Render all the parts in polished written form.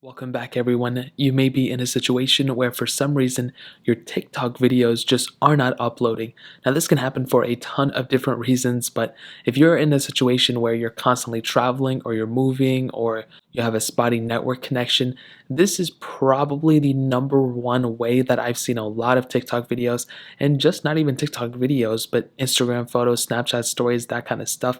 Welcome back, everyone. You may be in a situation where for some reason your TikTok videos just are not uploading. Now, this can happen for a ton of different reasons, but if you're in a situation where you're constantly traveling or you're moving or you have a spotty network connection, this is probably the number one way that I've seen a lot of TikTok videos, and just not even TikTok videos, but Instagram photos, Snapchat stories, that kind of stuff.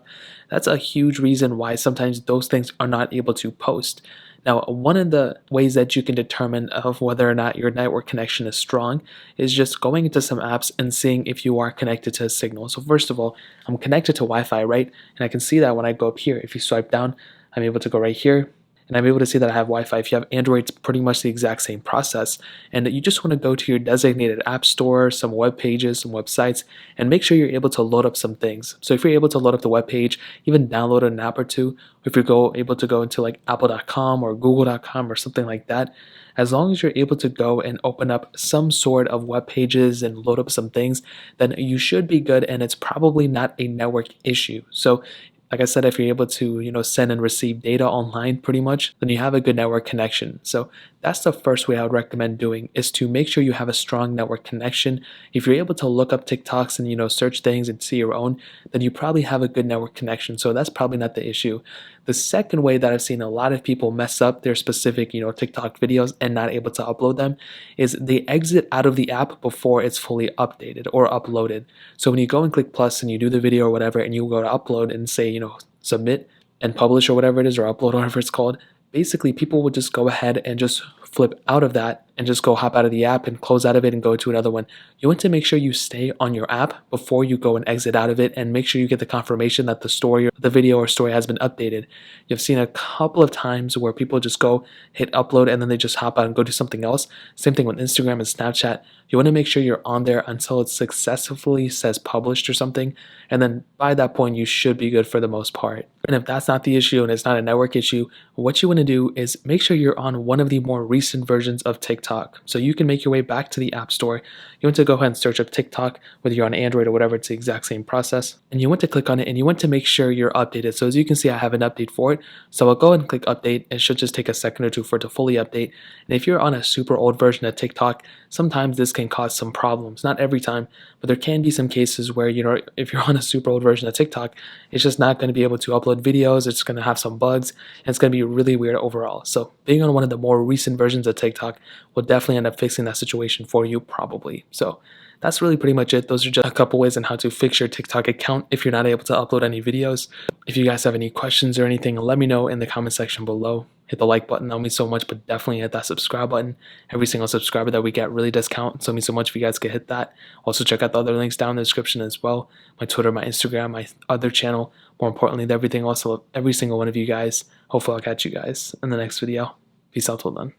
That's a huge reason why sometimes those things are not able to post. Now, one of the ways that you can determine of whether or not your network connection is strong is just going into some apps and seeing if you are connected to a signal. So first of all, I'm connected to Wi-Fi, right? And I can see that when I go up here. If you swipe down, I'm able to go right here, and I'm able to see that I have Wi-Fi. If you have Android, it's pretty much the exact same process. And you just want to go to your designated app store, some web pages, some websites, and make sure you're able to load up some things. So if you're able to load up the web page, even download an app or two, if you're able to go into like apple.com or google.com or something like that, as long as you're able to go and open up some sort of web pages and load up some things, then you should be good, and it's probably not a network issue. So like I said, if you're able to, send and receive data online pretty much, then you have a good network connection. So that's the first way I would recommend doing, is to make sure you have a strong network connection. If you're able to look up TikToks and, search things and see your own, then you probably have a good network connection. So that's probably not the issue. The second way that I've seen a lot of people mess up their specific, TikTok videos and not able to upload them is they exit out of the app before it's fully updated or uploaded. So when you go and click plus and you do the video or whatever, and you go to upload and say, submit and publish or whatever it is, or upload, whatever it's called, basically people would just go ahead and just flip out of that and just go hop out of the app and close out of it and go to another one. You want to make sure you stay on your app before you go and exit out of it, and make sure you get the confirmation that the story or the video or story has been updated. You've seen a couple of times where people just go hit upload and then they just hop out and go do something else. Same thing with Instagram and Snapchat. You want to make sure you're on there until it successfully says published or something, and then by that point you should be good for the most part. And if that's not the issue and it's not a network issue, what you want to do is make sure you're on one of the more recent versions of TikTok. So you can make your way back to the App Store. You want to go ahead and search up TikTok, whether you're on Android or whatever, it's the exact same process. And you want to click on it and you want to make sure you're updated. So as you can see, I have an update for it. So I'll go ahead and click update. It should just take a second or two for it to fully update. And if you're on a super old version of TikTok, sometimes this can cause some problems. Not every time, but there can be some cases where, if you're on a super old version of TikTok, it's just not going to be able to upload videos. It's going to have some bugs, and it's going to be really weird overall. So being on one of the more recent versions of TikTok will definitely end up fixing that situation for you, probably. So that's really pretty much it. Those are just a couple ways on how to fix your TikTok account if you're not able to upload any videos. If you guys have any questions or anything, let me know in the comment section below. Hit the like button, that would mean so much, but definitely hit that subscribe button. Every single subscriber that we get really does count, so it means so much if you guys could hit that. Also check out the other links down in the description as well. My Twitter, my Instagram, my other channel. More importantly, everything, also every single one of you guys. Hopefully I'll catch you guys in the next video. Peace out till then.